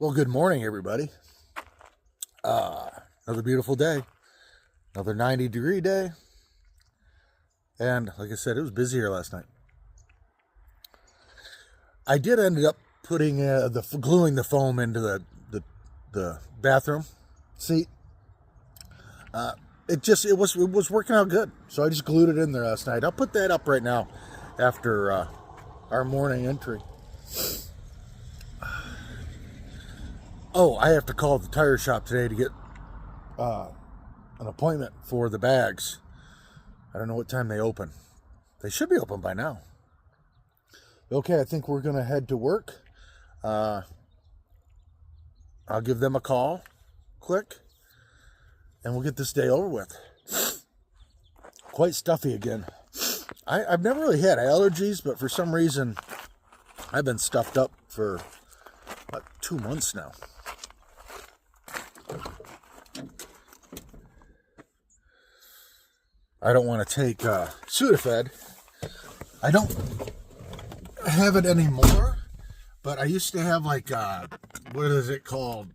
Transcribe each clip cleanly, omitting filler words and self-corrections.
Well, good morning, everybody. Another beautiful day, another 90-degree day, and like I said, it was busy here last night. I did end up putting gluing the foam into the bathroom seat. It was working out good, so I just glued it in there last night. I'll put that up right now after our morning entry. Oh, I have to call the tire shop today to get an appointment for the bags. I don't know what time they open. They should be open by now. Okay, I think we're going to head to work. I'll give them a call quick, and we'll get this day over with. Quite stuffy again. I've never really had allergies, but for some reason, I've been stuffed up for about 2 months now. I don't want to take Sudafed. I don't have it anymore, but I used to have what is it called?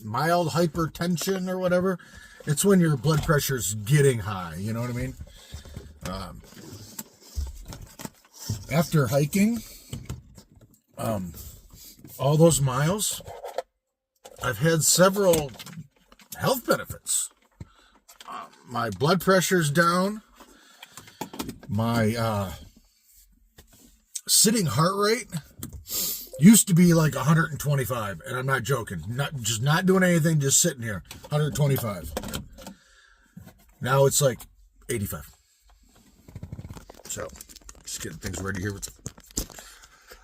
Mild hypertension or whatever. It's when your blood pressure's getting high, you know what I mean? After hiking, all those miles, I've had several health benefits. My blood pressure's down. My sitting heart rate used to be like 125, and I'm not joking. Not doing anything, just sitting here. 125. Now it's like 85. So, just getting things ready here.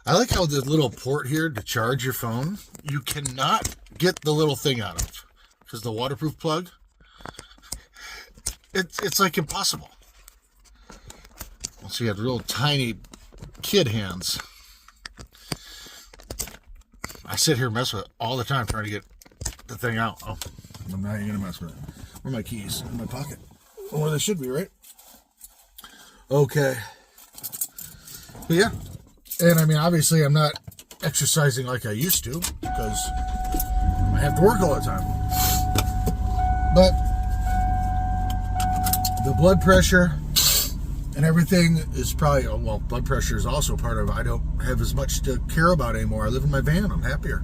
I like how the little port here to charge your phone, you cannot get the little thing out of, because the waterproof plug, it's like impossible. So you have little tiny kid hands. I sit here and mess with it all the time trying to get the thing out. Oh, I'm not even gonna mess with it. Where are my keys? In my pocket. Oh, where they should be, right? Okay. But yeah. And I mean, obviously I'm not exercising like I used to because I have to work all the time. But the blood pressure and everything is probably, well, blood pressure is also part of it. I don't have as much to care about anymore. I live in my van. I'm happier.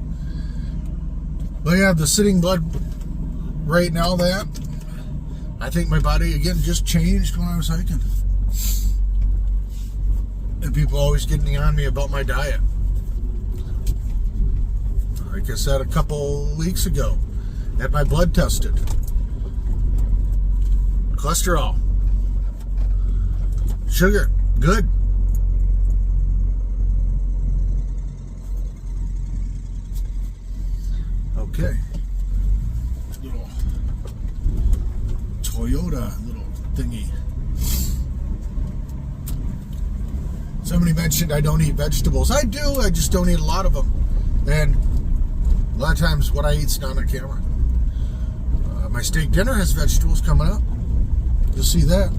But yeah, the sitting blood rate and all that, I think my body, again, just changed when I was hiking. And people always getting on me about my diet. Like I said a couple weeks ago, had my blood tested. Cholesterol. Sugar. Good. Okay. Little Toyota little thingy. Somebody mentioned I don't eat vegetables. I do, I just don't eat a lot of them. And a lot of times what I eat's not on camera. My steak dinner has vegetables coming up. You'll see that.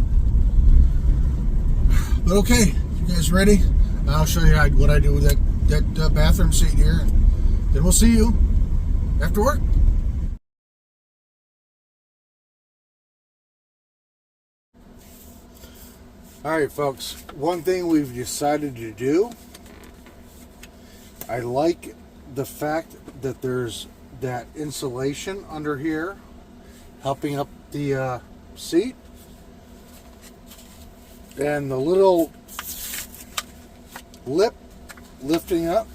But okay, you guys ready? I'll show you what I do with that bathroom seat here. And then we'll see you after work. All right, folks. One thing we've decided to do, I like the fact that there's that insulation under here helping up the seat. And the little lip lifting up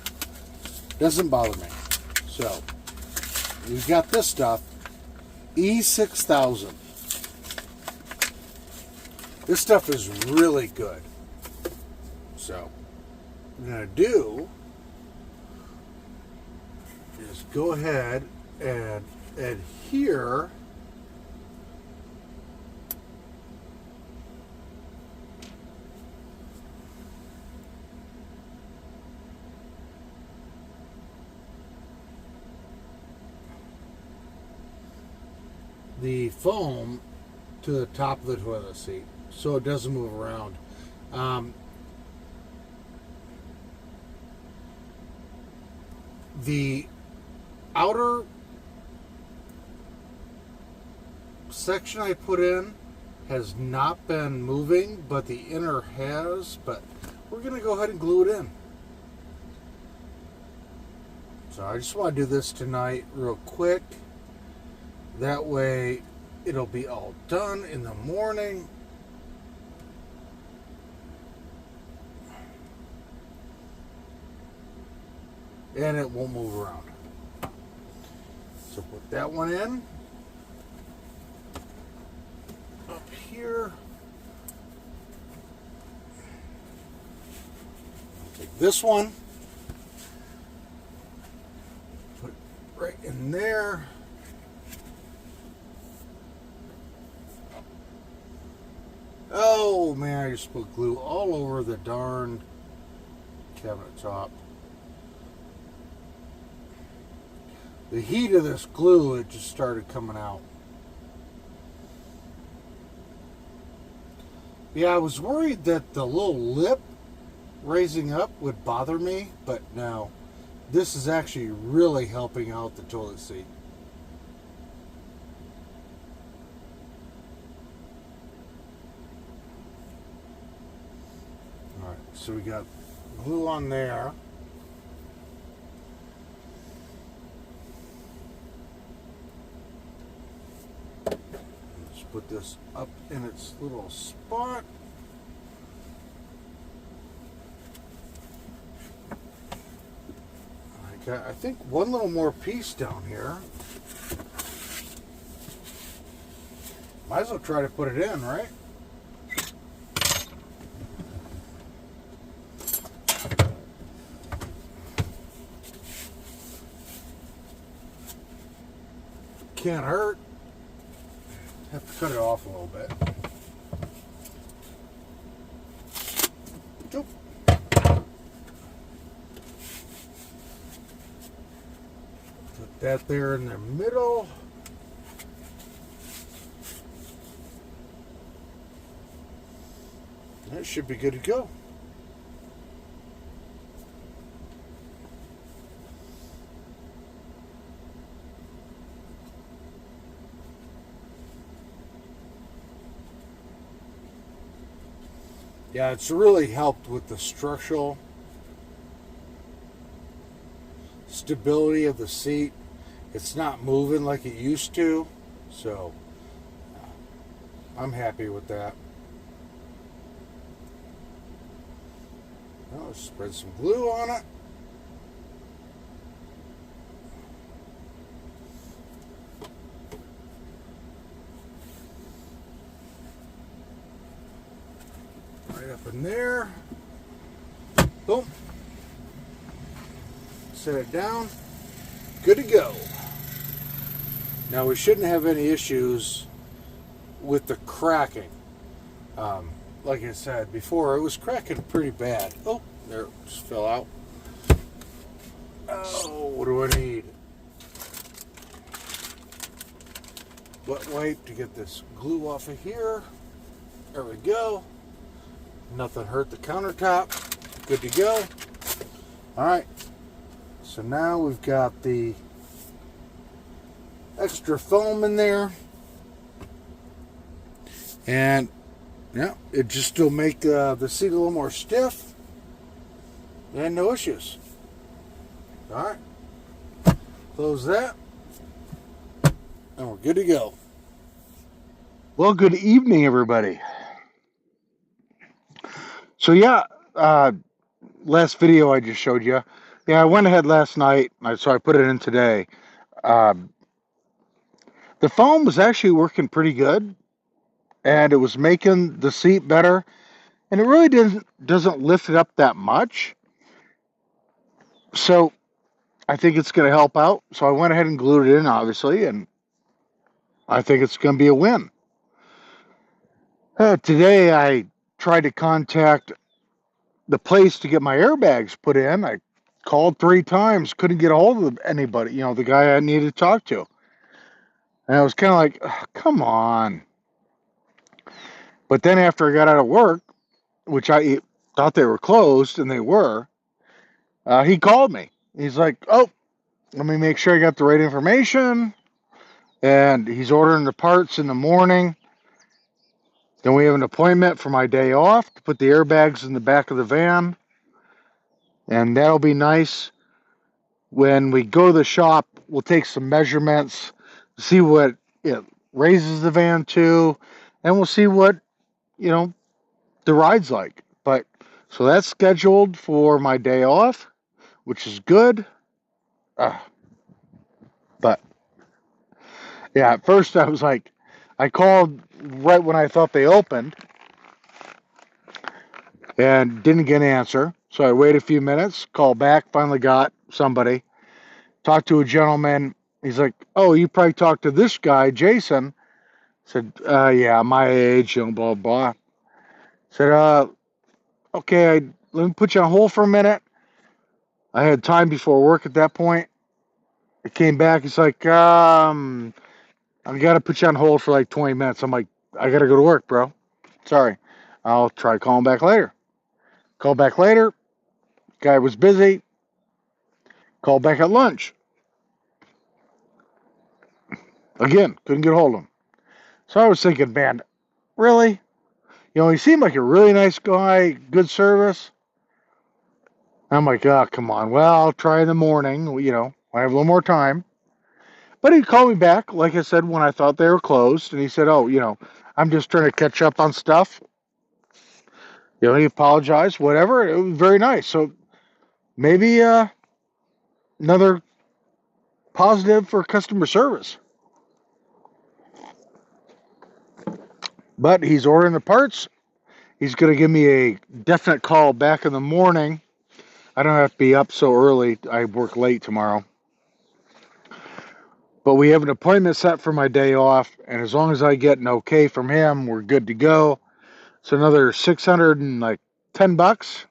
doesn't bother me. So, we've got this stuff, E6000. This stuff is really good. So, what I'm going to do is go ahead and adhere the foam to the top of the toilet seat so it doesn't move around. outer section I put in has not been moving, but the inner has. But we're going to go ahead and glue it in. So I just want to do this tonight real quick. That way it'll be all done in the morning. And it won't move around. So put that one in. Up here. Take this one. Put it right in there. Oh man, I just put glue all over the darn cabinet top. The heat of this glue, it just started coming out. Yeah, I was worried that the little lip raising up would bother me, but no. This is actually really helping out the toilet seat. Alright, so we got glue on there. Put this up in its little spot. I got, I think, one little more piece down here. Might as well try to put it in, right? Can't hurt. Have to cut it off a little bit. Put that there in the middle. That should be good to go. Yeah, it's really helped with the structural stability of the seat. It's not moving like it used to, so I'm happy with that. Now let's spread some glue on it. Right up in there. Boom. Set it down. Good to go. Now we shouldn't have any issues with the cracking. Like I said before, it was cracking pretty bad. Oh, there it just fell out. Oh, what do I need? Wet wipe to get this glue off of here. There we go. Nothing hurt the countertop. Good to go. Alright. So now we've got the extra foam in there. And yeah, it just will make the seat a little more stiff. And no issues. Alright. Close that. And we're good to go. Well, good evening, everybody. So yeah, last video I just showed you. Yeah, I went ahead last night, so I put it in today. The foam was actually working pretty good, and it was making the seat better, and it really doesn't lift it up that much. So I think it's going to help out. So I went ahead and glued it in, obviously, and I think it's going to be a win. Today I tried to contact the place to get my airbags put in. I called 3 times, couldn't get a hold of anybody, the guy I needed to talk to. And I was kind of like, come on. But then after I got out of work, which I thought they were closed, and they were, he called me. He's like, oh, let me make sure I got the right information. And he's ordering the parts in the morning. Then we have an appointment for my day off to put the airbags in the back of the van. And that'll be nice. When we go to the shop, we'll take some measurements, see what it raises the van to, and we'll see what, the ride's like. But so that's scheduled for my day off, which is good. But yeah, at first I was like, I called right when I thought they opened and didn't get an answer. So I waited a few minutes, called back, finally got somebody, talked to a gentleman. He's like, "Oh, you probably talked to this guy, Jason." Said, "Yeah, my age, blah, blah." Said, "Okay, let me put you on hold for a minute." I had time before work at that point. It came back. He's like, I got to put you on hold for like 20 minutes. I'm like, I got to go to work, bro. Sorry. I'll try calling back later. Call back later. Guy was busy. Called back at lunch. Again, couldn't get a hold of him. So I was thinking, man, really? He seemed like a really nice guy, good service. I'm like, oh, come on. Well, I'll try in the morning. I have a little more time. But he called me back, like I said, when I thought they were closed. And he said, oh, I'm just trying to catch up on stuff. He apologized, whatever. It was very nice. So maybe another positive for customer service. But he's ordering the parts. He's going to give me a definite call back in the morning. I don't have to be up so early. I work late tomorrow. But we have an appointment set for my day off, and as long as I get an okay from him, we're good to go. So another $610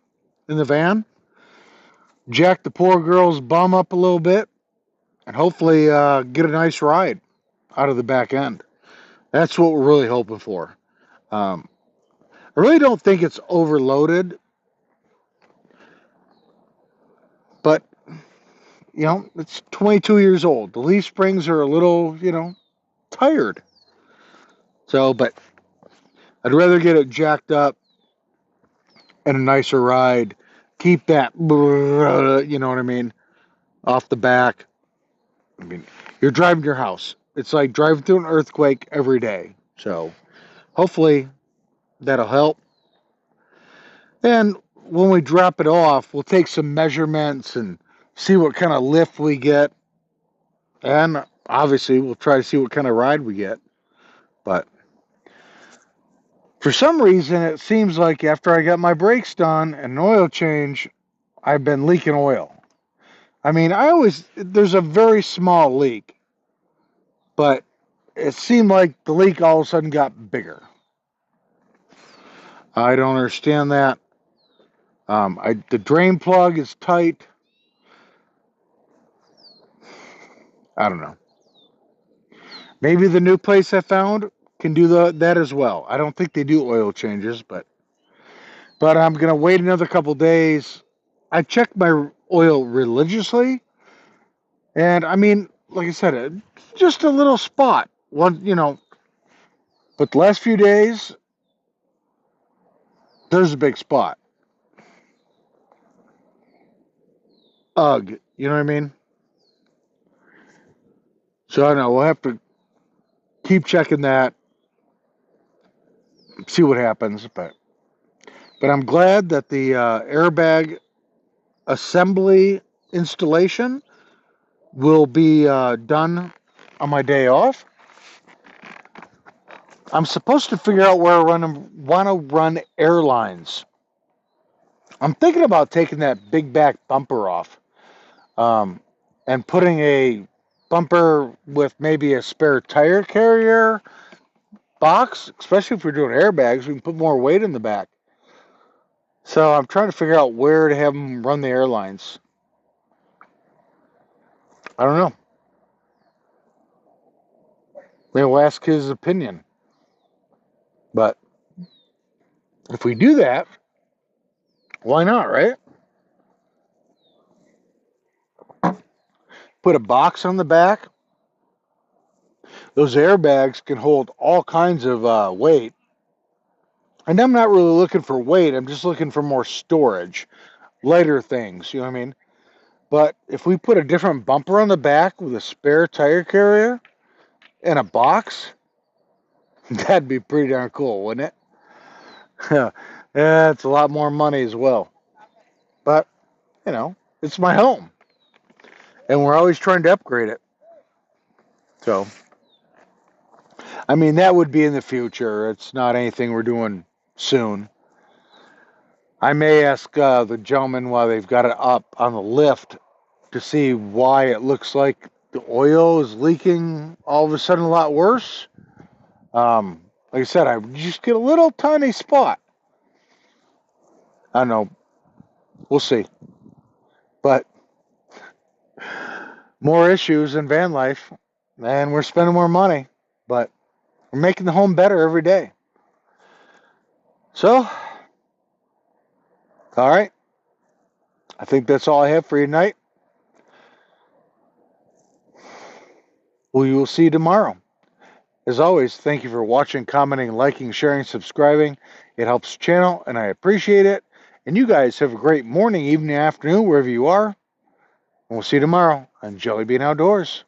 in the van. Jack the poor girl's bum up a little bit, and hopefully get a nice ride out of the back end. That's what we're really hoping for. I really don't think it's overloaded, but it's 22 years old. The leaf springs are a little, tired. So, but I'd rather get it jacked up and a nicer ride. Keep that, you know what I mean, off the back. I mean, you're driving your house. It's like driving through an earthquake every day. So, hopefully, that'll help. And when we drop it off, we'll take some measurements and see what kind of lift we get. And obviously, we'll try to see what kind of ride we get. But for some reason, it seems like after I got my brakes done and an oil change, I've been leaking oil. I mean, there's a very small leak, but it seemed like the leak all of a sudden got bigger. I don't understand that. The drain plug is tight. I don't know. Maybe the new place I found can do that as well. I don't think they do oil changes, but I'm gonna wait another couple days. I check my oil religiously, and I mean, like I said, just a little spot. But the last few days, there's a big spot. Ugh, you know what I mean? So I don't know. We'll have to keep checking that, see what happens. But I'm glad that the airbag assembly installation will be done on my day off. I'm supposed to figure out where I want to run airlines. I'm thinking about taking that big back bumper off and putting a bumper with maybe a spare tire carrier box, especially if we're doing airbags, we can put more weight in the back. So I'm trying to figure out where to have them run the airlines. I don't know. Maybe we'll ask his opinion. But if we do that, why not, right? put a box on the back, those airbags can hold all kinds of weight. And I'm not really looking for weight. I'm just looking for more storage, lighter things. You know what I mean? But if we put a different bumper on the back with a spare tire carrier and a box, that'd be pretty darn cool, wouldn't it? Yeah, it's a lot more money as well. But, you know, it's my home. And we're always trying to upgrade it. So, I mean, that would be in the future. It's not anything we're doing soon. I may ask the gentleman while they've got it up on the lift to see why it looks like the oil is leaking all of a sudden a lot worse. Like I said, I just get a little tiny spot. I don't know. We'll see. But more issues in van life, and we're spending more money, but we're making the home better every day. So, all right. I think that's all I have for you tonight. We will see you tomorrow. As always, thank you for watching, commenting, liking, sharing, subscribing. It helps the channel, and I appreciate it. And you guys have a great morning, evening, afternoon, wherever you are. And we'll see you tomorrow on Jellybean Outdoors.